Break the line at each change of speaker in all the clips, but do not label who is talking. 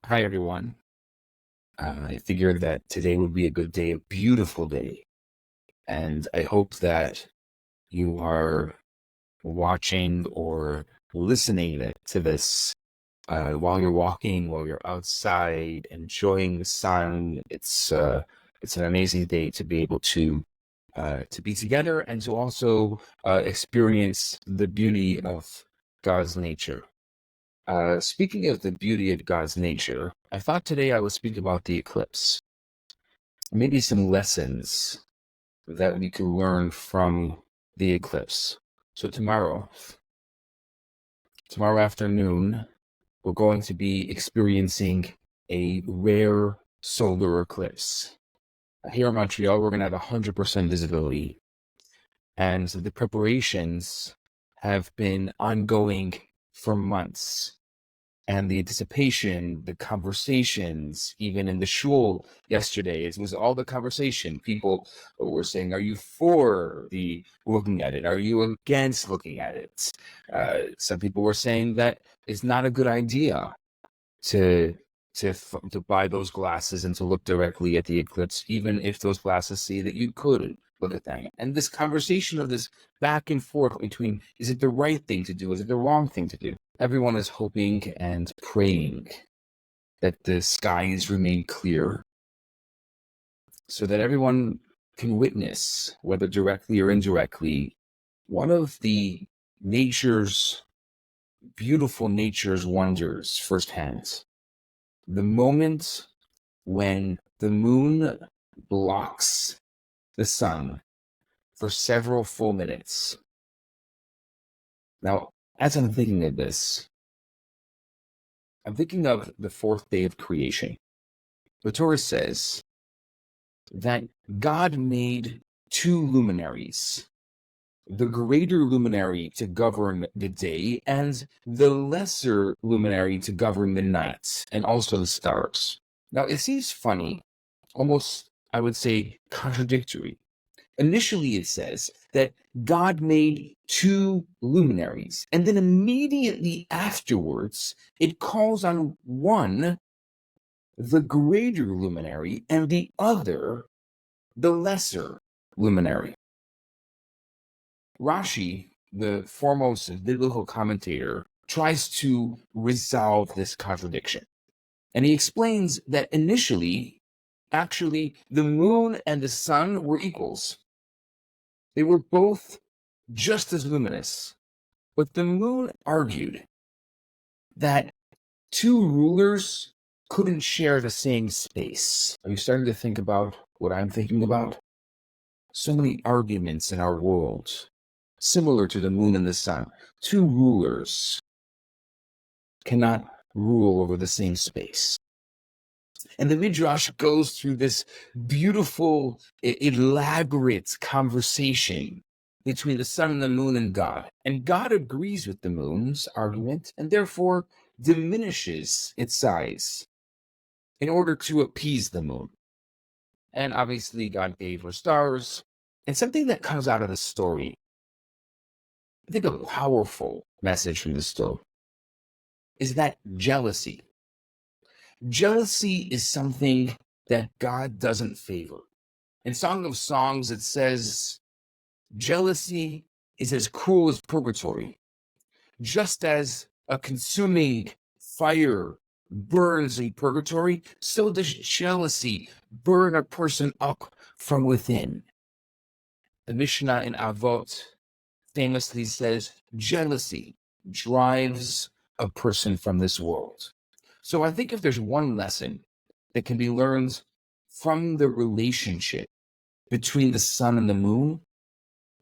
Hi, everyone. I figured that today would be a good day, a beautiful day. And I hope that you are watching or listening to this while you're walking, while you're outside, enjoying the sun. It's an amazing day to be able to be together and to also experience the beauty of God's nature. Speaking of the beauty of God's nature, I thought today I would speak about the eclipse. Maybe some lessons that we could learn from the eclipse. So tomorrow afternoon, we're going to be experiencing a rare solar eclipse. Here in Montreal, we're going to have 100% visibility. And the preparations have been ongoing for months. And the anticipation, the conversations, even in the shul yesterday, it was all the conversation. People were saying, "Are you for the looking at it? Are you against looking at it?" Some people were saying that it's not a good idea to to buy those glasses and to look directly at the eclipse, even if those glasses say that you could look at them. And this conversation of this back and forth between, is it the right thing to do? Is it the wrong thing to do? Everyone is hoping and praying that the skies remain clear so that everyone can witness, whether directly or indirectly, one of the beautiful nature's wonders firsthand. The moment when the moon blocks the sun for several full minutes. Now, as I'm thinking of this, I'm thinking of the fourth day of creation. The Torah says that God made two luminaries, the greater luminary to govern the day and the lesser luminary to govern the night and also the stars. Now, it seems funny, almost, I would say, contradictory. Initially, it says that God made two luminaries, and then immediately afterwards, it calls on one, the greater luminary, and the other, the lesser luminary. Rashi, the foremost biblical commentator, tries to resolve this contradiction. And he explains that initially, actually, the moon and the sun were equals. They were both just as luminous. But the moon argued that two rulers couldn't share the same space. Are you starting to think about what I'm thinking about? So many arguments in our world, similar to the moon and the sun. Two rulers cannot rule over the same space. And the Midrash goes through this beautiful, elaborate conversation between the sun and the moon and God. And God agrees with the moon's argument and therefore diminishes its size in order to appease the moon. And obviously, God gave her stars. And something that comes out of the story, I think a powerful message from the story, is that jealousy. Jealousy is something that God doesn't favor. In Song of Songs, it says, jealousy is as cruel as purgatory. Just as a consuming fire burns in purgatory, so does jealousy burn a person up from within. The Mishnah in Avot famously says, jealousy drives a person from this world. So I think if there's one lesson that can be learned from the relationship between the sun and the moon,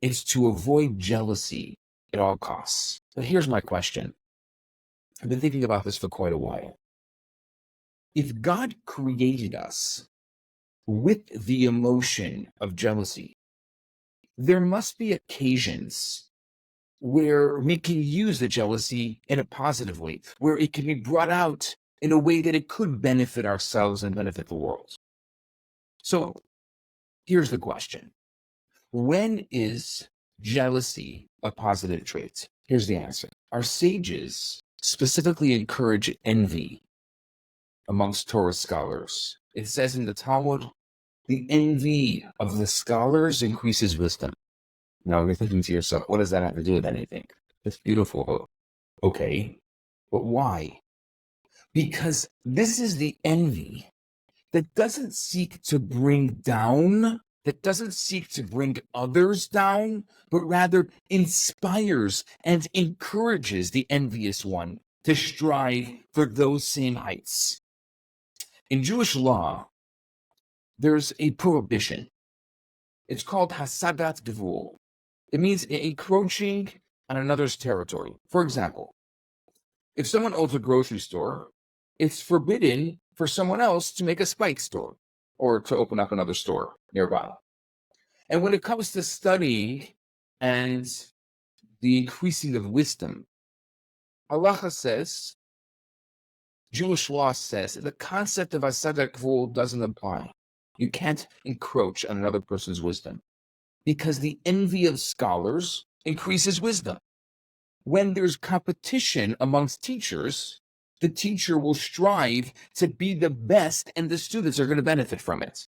it's to avoid jealousy at all costs. So here's my question. I've been thinking about this for quite a while. If God created us with the emotion of jealousy, there must be occasions where we can use the jealousy in a positive way, where it can be brought out in a way that it could benefit ourselves and benefit the world. So here's the question. When is jealousy a positive trait? Here's the answer. Our sages specifically encourage envy amongst Torah scholars. It says in the Talmud, the envy of the scholars increases wisdom. Now you're thinking to yourself, what does that have to do with anything? That's beautiful. Okay, but why? Because this is the envy that doesn't seek to bring down, that doesn't seek to bring others down, but rather inspires and encourages the envious one to strive for those same heights. In Jewish law, there's a prohibition. It's called hasadat gvul. It means encroaching on another's territory. For example, if someone owns a grocery store, it's forbidden for someone else to make a spike store or to open up another store nearby. And when it comes to studying and the increasing of wisdom, halacha says, Jewish law says, the concept of hasadat gvul doesn't apply. You can't encroach on another person's wisdom because the envy of scholars increases wisdom. When there's competition amongst teachers, the teacher will strive to be the best, and the students are going to benefit from it.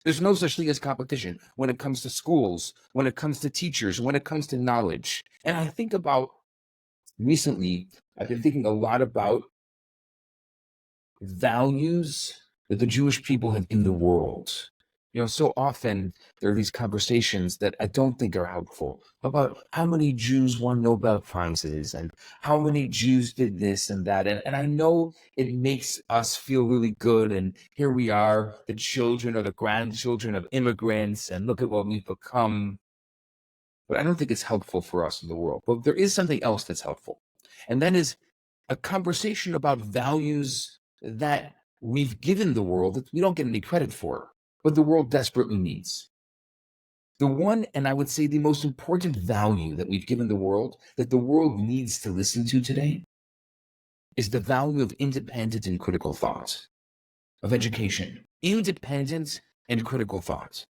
There's no such thing as competition when it comes to schools, when it comes to teachers, when it comes to knowledge. And I think about recently, I've been thinking a lot about values that the Jewish people have in the world. So often there are these conversations that I don't think are helpful about how many Jews won Nobel Prizes and how many Jews did this and that. And I know it makes us feel really good. And here we are, the children or the grandchildren of immigrants, and look at what we've become. But I don't think it's helpful for us in the world. But there is something else that's helpful. And that is a conversation about values that we've given the world that we don't get any credit for, but the world desperately needs. The one, and I would say the most important value that we've given the world, that the world needs to listen to today, is the value of independent and critical thought, of education. Independent and critical thought.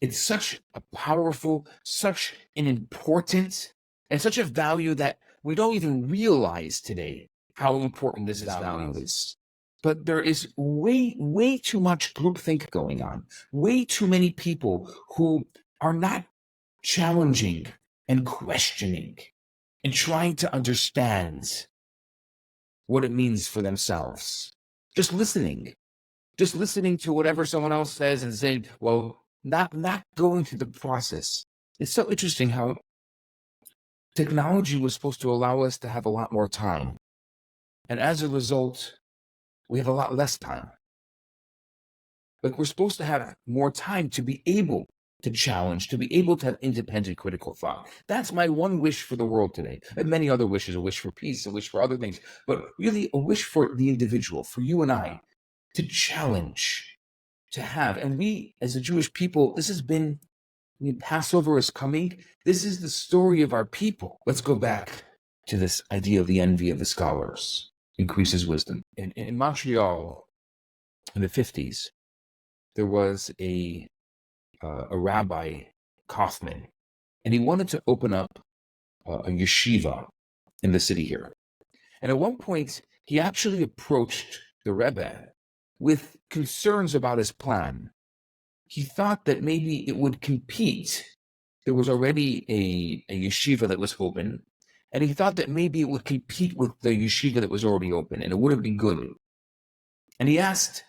It's such a powerful, such an important, and such a value that we don't even realize today how important this value is. But there is way too much groupthink going on. Way too many people who are not challenging and questioning and trying to understand what it means for themselves. Just listening to whatever someone else says and saying, well, not going through the process. It's so interesting how technology was supposed to allow us to have a lot more time. And as a result, we have a lot less time. But we're supposed to have more time to be able to challenge, to be able to have independent critical thought. That's my one wish for the world today. And many other wishes, a wish for peace, a wish for other things, but really a wish for the individual, for you and I, to challenge, to have. And we, as a Jewish people, this has been, Passover is coming. This is the story of our people. Let's go back to this idea of the envy of the scholars. Increases wisdom. In Montreal, in the 50s, there was a rabbi, Kaufman, and he wanted to open up a yeshiva in the city here. And at one point, he actually approached the Rebbe with concerns about his plan. He thought that maybe it would compete. There was already a yeshiva that was open, and he thought that maybe it would compete with the yeshiva that was already open, and it wouldn't be good. And he asked,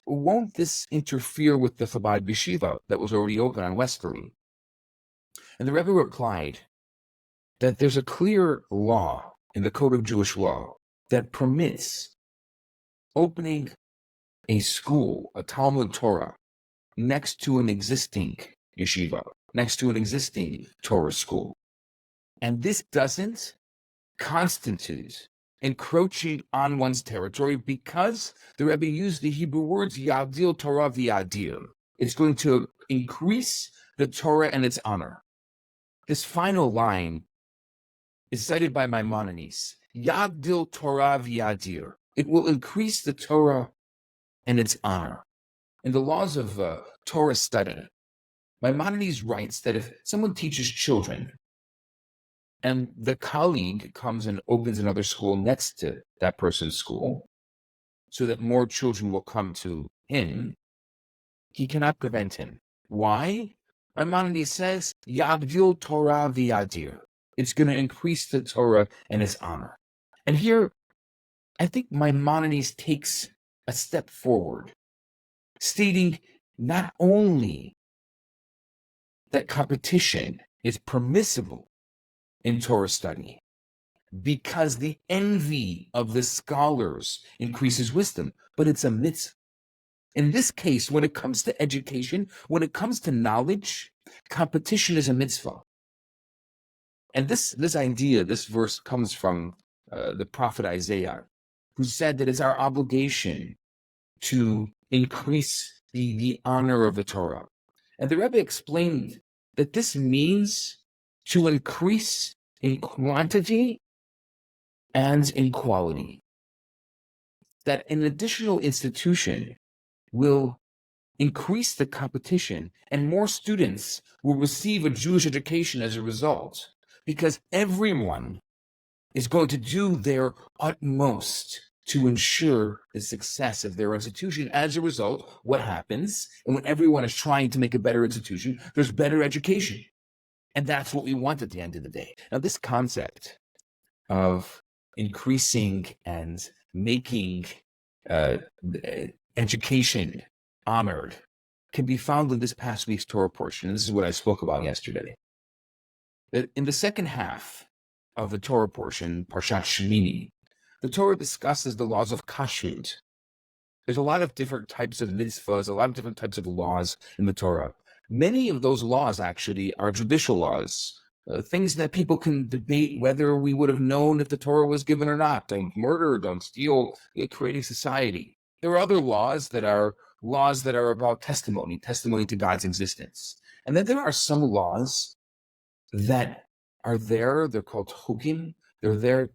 won't this interfere with the Chabad yeshiva that was already open on Westerly? And the Rebbe replied that there's a clear law in the Code of Jewish Law that permits opening a school, a Talmud Torah, next to an existing yeshiva, next to an existing Torah school. And this doesn't constitute encroaching on one's territory because the Rebbe used the Hebrew words Yadil Torah v'Yadir. It's going to increase the Torah and its honor. This final line is cited by Maimonides. Yadil Torah v'Yadir. It will increase the Torah and its honor. In the laws of Torah study, Maimonides writes that if someone teaches children and the colleague comes and opens another school next to that person's school, so that more children will come to him, he cannot prevent him. Why? Maimonides says, Yagdil Torah v'yadir. It's going to increase the Torah and its honor. And here, I think Maimonides takes a step forward, stating not only that competition is permissible in Torah study, because the envy of the scholars increases wisdom, but it's a mitzvah. In this case, when it comes to education, when it comes to knowledge, competition is a mitzvah. And this idea, this verse comes from the prophet Isaiah, who said that it's our obligation to increase the honor of the Torah. And the Rebbe explained that this means to increase in quantity and in quality. That an additional institution will increase the competition and more students will receive a Jewish education as a result, because everyone is going to do their utmost to ensure the success of their institution. As a result, what happens? And when everyone is trying to make a better institution, there's better education. And that's what we want at the end of the day. Now, this concept of increasing and making education honored can be found in this past week's Torah portion. This is what I spoke about yesterday. That in the second half of the Torah portion, Parshat Shemini, the Torah discusses the laws of kashrut. There's a lot of different types of mitzvahs, a lot of different types of laws in the Torah. Many of those laws actually are judicial laws, things that people can debate whether we would have known if the Torah was given or not. Don't murder, don't steal, creating society. There are other laws that are about testimony to God's existence. And then there are some laws that are there, they're called chukim, they're there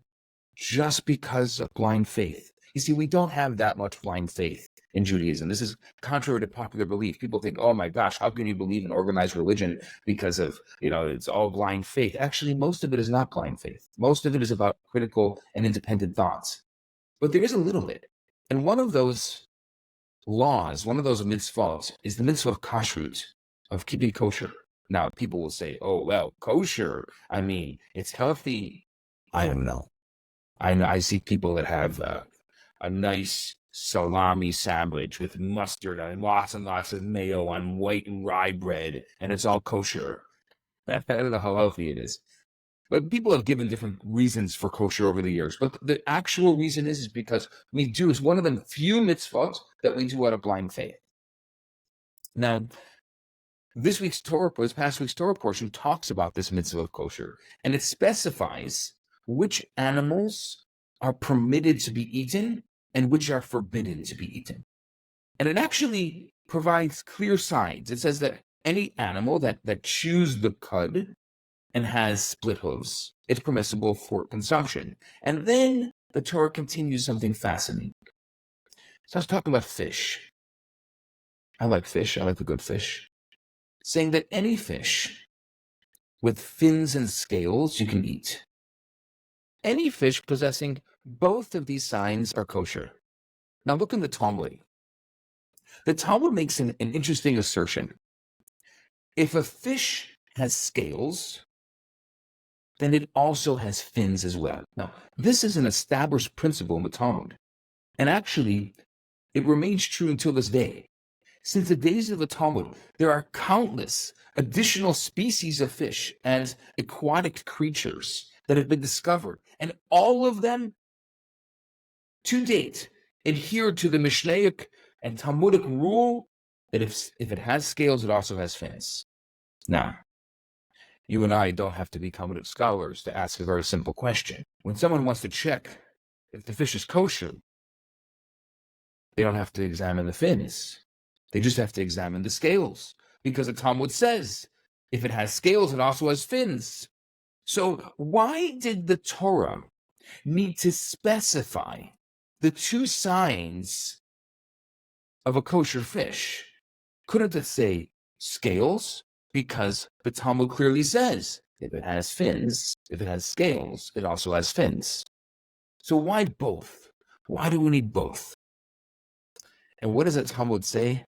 just because of blind faith. You see, we don't have that much blind faith in Judaism. This is contrary to popular belief. People think, oh my gosh, how can you believe in organized religion because of, it's all blind faith. Actually, most of it is not blind faith. Most of it is about critical and independent thoughts. But there is a little bit. And one of those laws, one of those mitzvahs, is the mitzvah of kashrut, of keeping kosher. Now, people will say, oh, well, kosher, it's healthy. I don't know. I see people that have a nice salami sandwich with mustard and lots of mayo on white and rye bread, and it's all kosher. I don't know how healthy it is. But people have given different reasons for kosher over the years. But the actual reason is because it's one of the few mitzvot that we do out of blind faith. Now, this past week's Torah portion talks about this mitzvah of kosher, and it specifies which animals are permitted to be eaten and which are forbidden to be eaten. And it actually provides clear signs. It says that any animal that chews the cud and has split hooves, it's permissible for consumption. And then the Torah continues something fascinating. So I was talking about fish. I like fish. I like the good fish. Saying that any fish with fins and scales you can eat. Any fish possessing both of these signs are kosher. Now look in the Talmud. The Talmud makes an interesting assertion. If a fish has scales, then it also has fins as well. Now, this is an established principle in the Talmud. And actually, it remains true until this day. Since the days of the Talmud, there are countless additional species of fish and aquatic creatures that have been discovered. And all of them, to date, adhere to the Mishnaic and Talmudic rule that if it has scales, it also has fins. Now, you and I don't have to be Talmudic scholars to ask a very simple question. When someone wants to check if the fish is kosher, they don't have to examine the fins. They just have to examine the scales, because the Talmud says if it has scales, it also has fins. So why did the Torah need to specify the two signs of a kosher fish? Couldn't it say scales? Because the Talmud clearly says if it has fins, if it has scales, it also has fins. So why both? Why do we need both? And what does the Talmud say?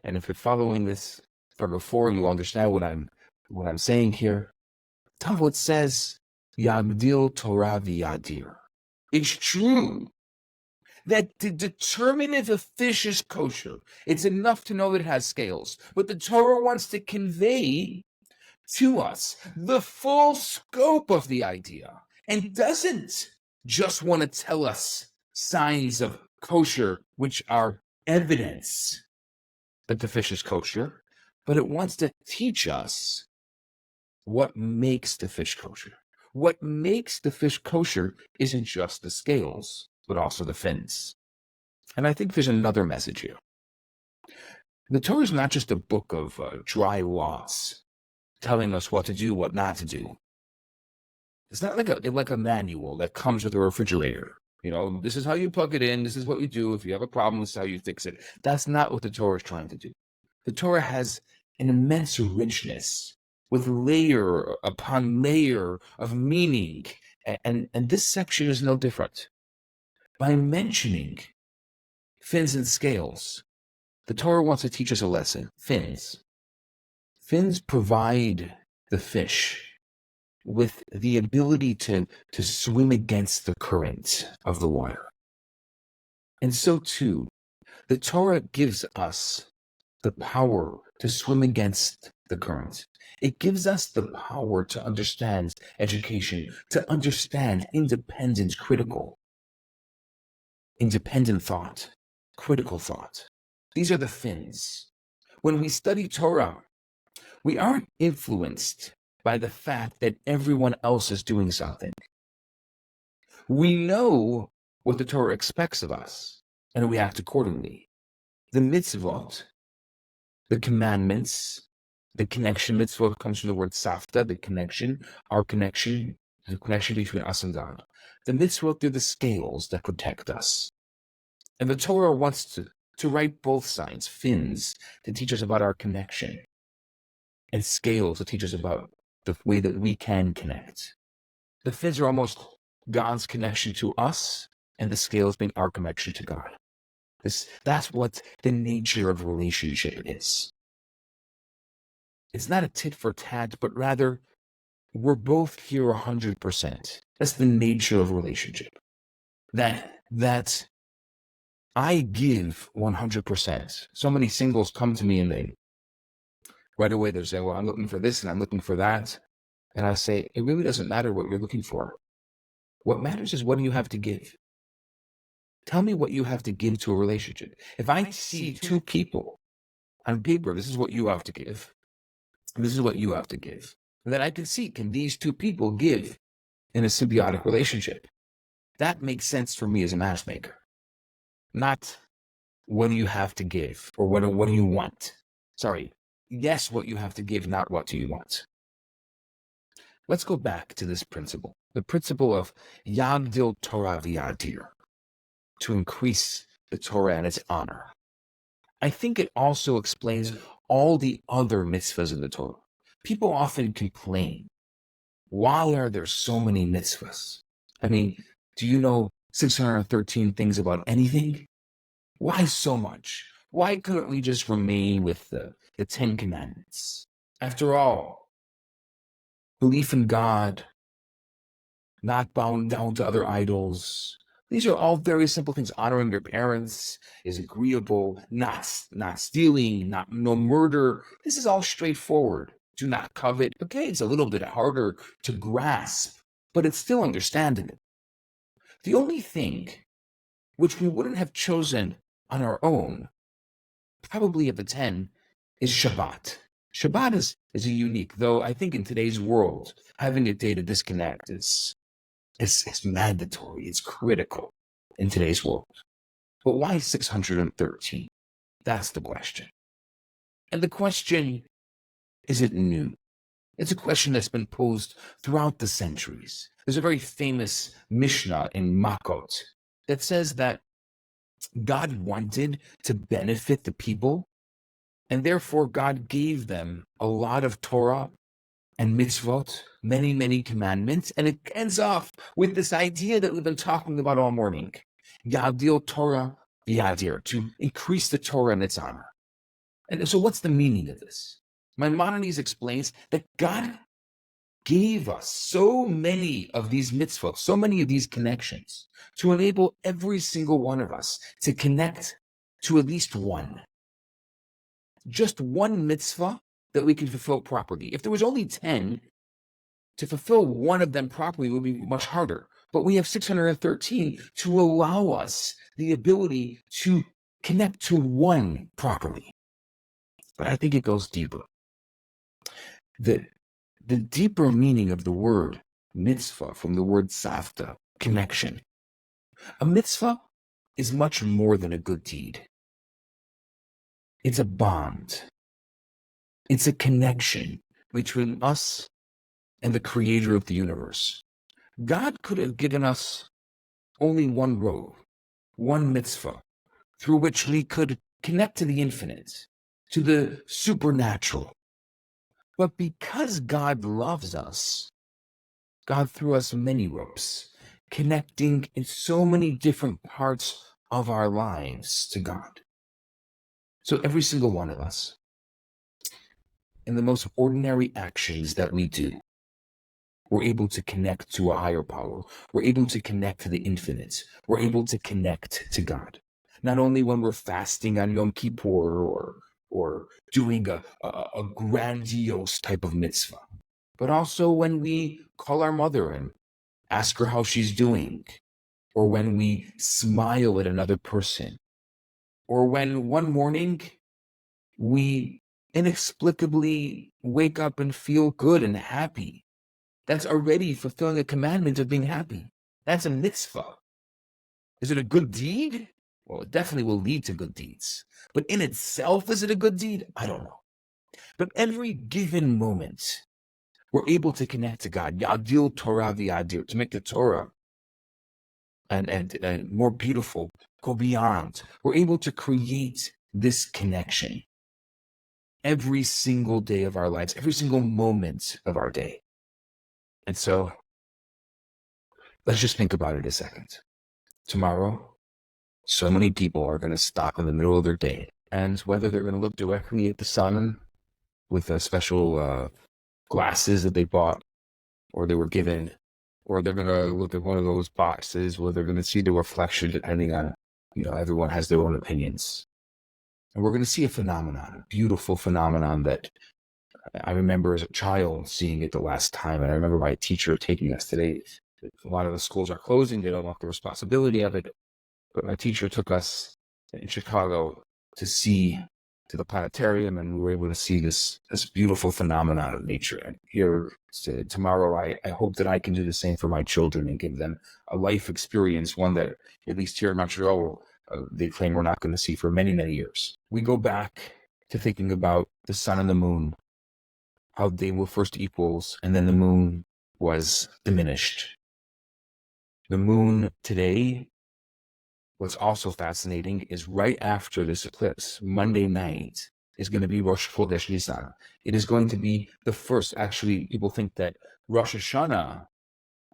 And if you're following this from before, you understand what I'm saying here. Talmud says, Yagdil Torah v'yadir. It's true that to determine if a fish is kosher, it's enough to know that it has scales. But the Torah wants to convey to us the full scope of the idea and doesn't just want to tell us signs of kosher, which are evidence that the fish is kosher, but it wants to teach us what makes the fish kosher. What makes the fish kosher isn't just the scales, but also the fins. And I think there's another message here. The Torah is not just a book of dry laws telling us what to do, what not to do. It's not like a manual that comes with a refrigerator. You know, this is how you plug it in. This is what you do. If you have a problem, this is how you fix it. That's not what the Torah is trying to do. The Torah has an immense richness with layer upon layer of meaning. And this section is no different. By mentioning fins and scales, the Torah wants to teach us a lesson. Fins. Fins provide the fish with the ability to swim against the current of the water. And so too, the Torah gives us the power to swim against the current. It gives us the power to understand education, to understand independent thought, critical thought. These are the fins. When we study Torah, we aren't influenced by the fact that everyone else is doing something. We know what the Torah expects of us, and we act accordingly. The mitzvot, the commandments, the connection, mitzvot comes from the word safta, the connection, our connection, the connection between us and God. The mitzvot, they're the scales that protect us. And the Torah wants to write both sides, fins, to teach us about our connection, and scales to teach us about the way that we can connect. The fins are almost God's connection to us, and the scales being our connection to God. That's what the nature of relationship is. It's not a tit for tat, but rather we're both here 100%. That's the nature of relationship. That I give 100%. So many singles come to me and right away they're saying, well, I'm looking for this and I'm looking for that. And I say, it really doesn't matter what you're looking for. What matters is what do you have to give? Tell me what you have to give to a relationship. If I see two people on paper, this is what you have to give. This is what you have to give. And then I can see, can these two people give in a symbiotic relationship? That makes sense for me as a matchmaker. Not what do you have to give or what do you want? Sorry. Yes, what you have to give, not what do you want. Let's go back to this principle. The principle of Yagdil Torah v'yadir, to increase the Torah and its honor. I think it also explains all the other mitzvahs in the Torah. People often complain, why are there so many mitzvahs? I mean, do you know 613 things about anything? Why so much? Why couldn't we just remain with the 10 commandments? After all, belief in God, not bowing down to other idols. These are all very simple things. Honoring your parents is agreeable, not stealing, no murder. This is all straightforward. Do not covet. Okay, it's a little bit harder to grasp, but it's still understandable. The only thing which we wouldn't have chosen on our own, probably of the 10, is Shabbat. Shabbat is a unique, though I think in today's world, having a day to disconnect is mandatory. It's critical in today's world. But why 613? That's the question. And the question isn't new. It's a question that's been posed throughout the centuries. There's a very famous Mishnah in Makot that says that God wanted to benefit the people, and therefore God gave them a lot of Torah and mitzvot, many, many commandments, and it ends off with this idea that we've been talking about all morning. Yagdil Torah the idea to increase the Torah and its honor. And so what's the meaning of this? Maimonides explains that God gave us so many of these mitzvot, so many of these connections, to enable every single one of us to connect to at least one. Just one mitzvah that we can fulfill properly. If there was only 10, to fulfill one of them properly would be much harder. But we have 613 to allow us the ability to connect to one properly. But I think it goes deeper. The deeper meaning of the word mitzvah from the word savta, connection. A mitzvah is much more than a good deed. It's a bond. It's a connection between us and the creator of the universe. God could have given us only one road, one mitzvah, through which we could connect to the infinite, to the supernatural. But because God loves us, God threw us many ropes, connecting in so many different parts of our lives to God. So every single one of us, in the most ordinary actions that we do, we're able to connect to a higher power. We're able to connect to the infinite. We're able to connect to God. Not only when we're fasting on Yom Kippur or doing a grandiose type of mitzvah, but also when we call our mother and ask her how she's doing, or when we smile at another person, or when one morning we inexplicably wake up and feel good and happy. That's already fulfilling a commandment of being happy. That's a mitzvah. Is it a good deed? Well, it definitely will lead to good deeds. But in itself, is it a good deed? I don't know. But every given moment, we're able to connect to God. Yadil Torah v'yadir, to make the Torah and more beautiful, go beyond. We're able to create this connection every single day of our lives, every single moment of our day. And so, let's just think about it a second. Tomorrow, so many people are going to stop in the middle of their day, and whether they're going to look directly at the sun with a special glasses that they bought or they were given, or they're going to look at one of those boxes where they're going to see the reflection, depending on, everyone has their own opinions. And we're going to see a phenomenon, a beautiful phenomenon that I remember as a child seeing it the last time. And I remember my teacher taking us today. A lot of the schools are closing. They don't want the responsibility of it. But my teacher took us in Chicago to the planetarium, and we were able to see this beautiful phenomenon of nature. And here tomorrow, I hope that I can do the same for my children and give them a life experience, one that, at least here in Montreal, they claim we're not going to see for many, many years. We go back to thinking about the sun and the moon, how they were first equals, and then the moon was diminished. The moon today, what's also fascinating is right after this eclipse, Monday night, is going to be Rosh Chodesh Nisan. It is going to be the first. Actually, people think that Rosh Hashanah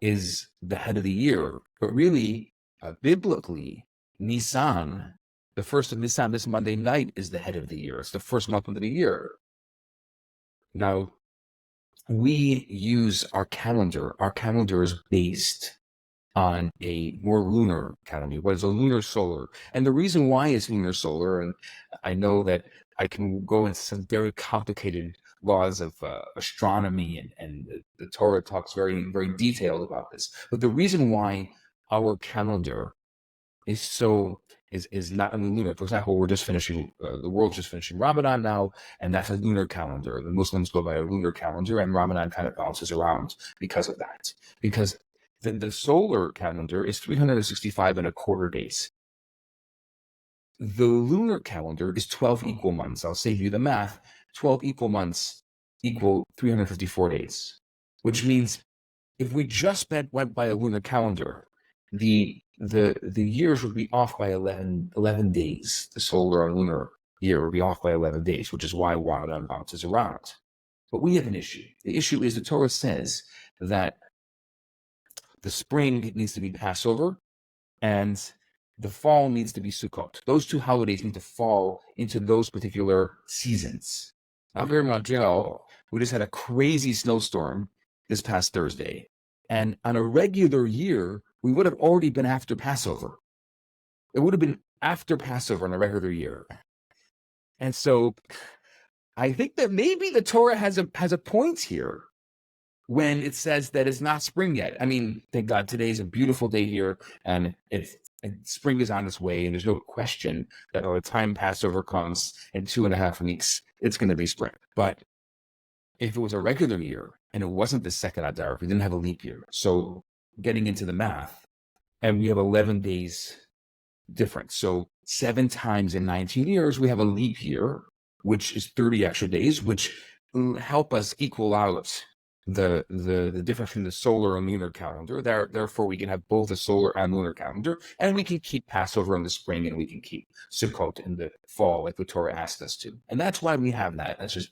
is the head of the year, but really, biblically, Nisan, the first of Nisan, this Monday night, is the head of the year. It's the first month of the year. Now, we use our calendar. Our calendar is based on a more lunar calendar. What is a lunar solar? And the reason why it's lunar solar, and I know that I can go into some very complicated laws of astronomy, and the Torah talks very, very detailed about this. But the reason why our calendar is not only lunar. For example, we're just finishing, the world's just finishing Ramadan now, and that's a lunar calendar. The Muslims go by a lunar calendar, and Ramadan kind of bounces around because of that. Because the solar calendar is 365 and a quarter days. The lunar calendar is 12 equal months. I'll save you the math. 12 equal months equal 354 days, which means if we just went by a lunar calendar, the years would be off by 11 days. The solar and lunar year would be off by 11 days, which is why Ramadan bounces around. But we have an issue. The issue is the Torah says that the spring needs to be Passover, and the fall needs to be Sukkot. Those two holidays need to fall into those particular seasons. Out here in Montreal, we just had a crazy snowstorm this past Thursday. And on a regular year, we would have already been after Passover. It would have been after Passover on a regular year. And so I think that maybe the Torah has a point here when it says that it's not spring yet. I mean, thank God today's a beautiful day here, and spring is on its way, and there's no question that by the time Passover comes in 2.5 weeks, it's going to be spring. But if it was a regular year and it wasn't the second Adar, we didn't have a leap year, so getting into the math, and we have 11 days difference. So 7 times in 19 years, we have a leap year, which is 30 extra days, which help us equal out the difference between the solar and lunar calendar. Therefore, we can have both the solar and lunar calendar, and we can keep Passover in the spring, and we can keep Sukkot in the fall, like the Torah asked us to. And that's why we have that. That's just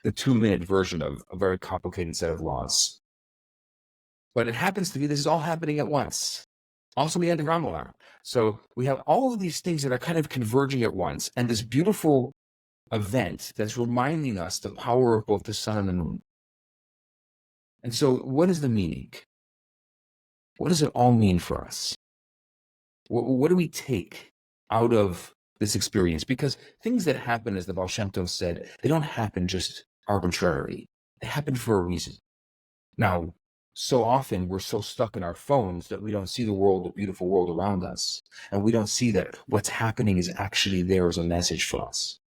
the 2-minute version of a very complicated set of laws. But it happens to be this is all happening at once. Also, the end of Ramadan. So we have all of these things that are kind of converging at once, and this beautiful event that's reminding us the power of both the sun and the moon. And so what is the meaning? What does it all mean for us? What do we take out of this experience? Because things that happen, as the Baal Shem Tov said, they don't happen just arbitrarily. They happen for a reason. Now, so often we're so stuck in our phones that we don't see the world, the beautiful world around us. And we don't see that what's happening is actually there as a message for us.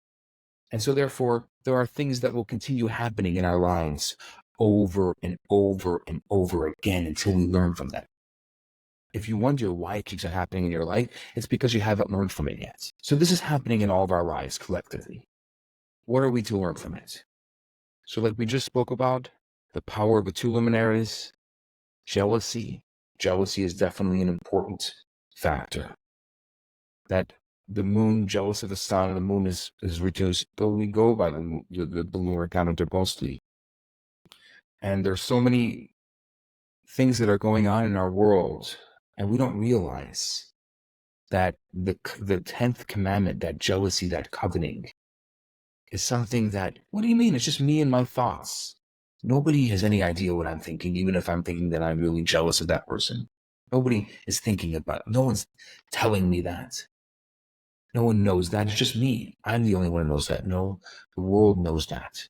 And so therefore, there are things that will continue happening in our lives over and over and over again until we learn from them. If you wonder why it keeps on happening in your life, it's because you haven't learned from it yet. So this is happening in all of our lives collectively. What are we to learn from it? So like we just spoke about, the power of the 2 luminaries, jealousy. Jealousy is definitely an important factor. That the moon, jealous of the sun, the moon is reduced, though we go by the lunar calendar mostly. And there's so many things that are going on in our world, and we don't realize that the 10th commandment, that jealousy, that coveting, is something that, what do you mean? It's just me and my thoughts. Nobody has any idea what I'm thinking, even if I'm thinking that I'm really jealous of that person. Nobody is thinking about it. No one's telling me that. No one knows that. It's just me. I'm the only one who knows that. No, the world knows that.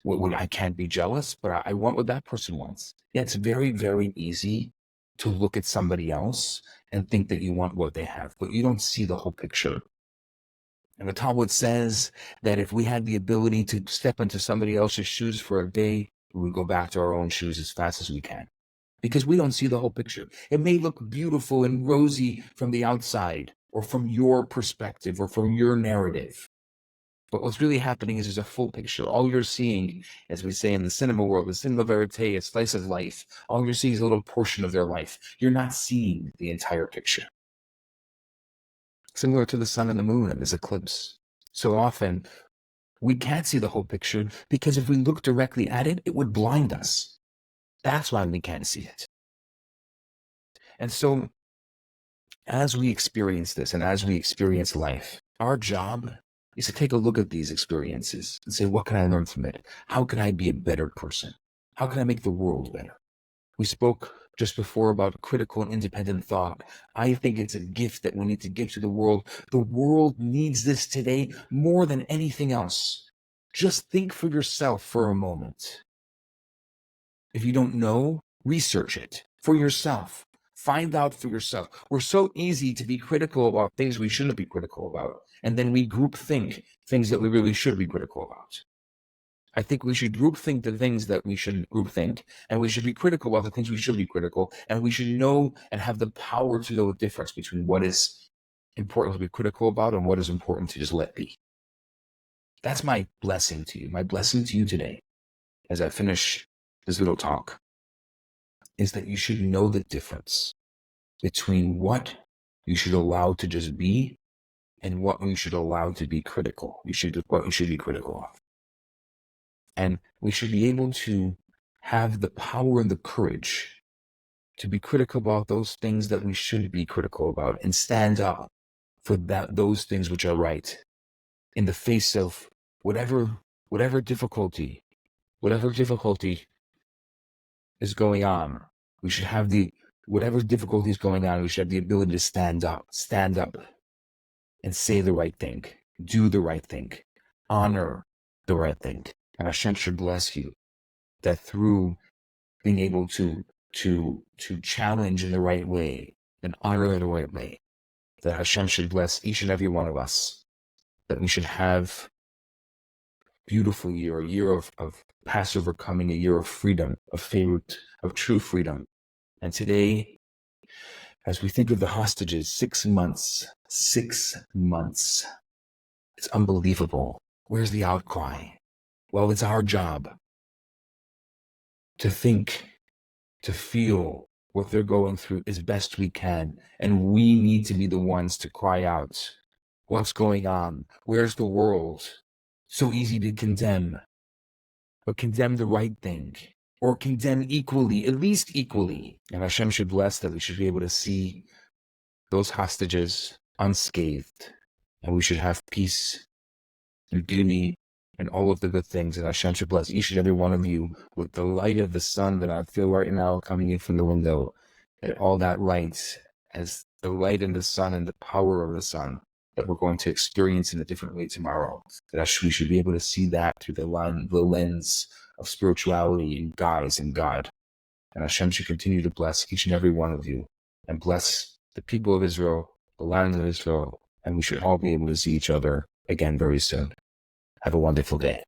I can't be jealous, but I want what that person wants. Yeah, it's very, very easy to look at somebody else and think that you want what they have, but you don't see the whole picture. And the Talmud says that if we had the ability to step into somebody else's shoes for a day, we would go back to our own shoes as fast as we can, because we don't see the whole picture. It may look beautiful and rosy from the outside, or from your perspective, or from your narrative. But what's really happening is there's a full picture. All you're seeing, as we say in the cinema world, the cinema verite, a slice of life. All you're seeing is a little portion of their life. You're not seeing the entire picture. Similar to the sun and the moon and this eclipse. So often, we can't see the whole picture because if we look directly at it, it would blind us. That's why we can't see it. And so, as we experience this and as we experience life, our job is to take a look at these experiences and say, what can I learn from it? How can I be a better person? How can I make the world better? We spoke just before about critical and independent thought. I think it's a gift that we need to give to the world. The world needs this today more than anything else. Just think for yourself for a moment. If you don't know, research it for yourself. Find out for yourself. We're so easy to be critical about things we shouldn't be critical about. And then we group think things that we really should be critical about. I think we should group think the things that we should group think, and we should be critical about the things we should be critical, and we should know and have the power to know the difference between what is important to be critical about and what is important to just let be. That's my blessing to you. My blessing to you today, as I finish this little talk, is that you should know the difference between what you should allow to just be and what you should allow to be critical. What you should be critical of. And we should be able to have the power and the courage to be critical about those things that we should be critical about, and stand up for those things which are right in the face of whatever difficulty is going on. We should have whatever difficulty is going on, we should have the ability to stand up and say the right thing, do the right thing, honor the right thing. And Hashem should bless you that through being able to challenge in the right way and honor in the right way, that Hashem should bless each and every one of us, that we should have beautiful year, a year of Passover coming, a year of freedom, of true freedom. And today, as we think of the hostages, 6 months, it's unbelievable. Where's the outcry? Well, it's our job to think, to feel what they're going through as best we can. And we need to be the ones to cry out, what's going on? Where's the world? So easy to condemn, but condemn the right thing, or condemn equally, at least equally. And Hashem should bless that we should be able to see those hostages unscathed, and we should have peace and beauty and all of the good things. And Hashem should bless each and every one of you with the light of the sun that I feel right now coming in from the window, and all that light as the light in the sun and the power of the sun that we're going to experience in a different way tomorrow. That we should be able to see that through the lens of spirituality and God and God. And Hashem should continue to bless each and every one of you, and bless the people of Israel, the land of Israel, and we should all be able to see each other again very soon. Have a wonderful day.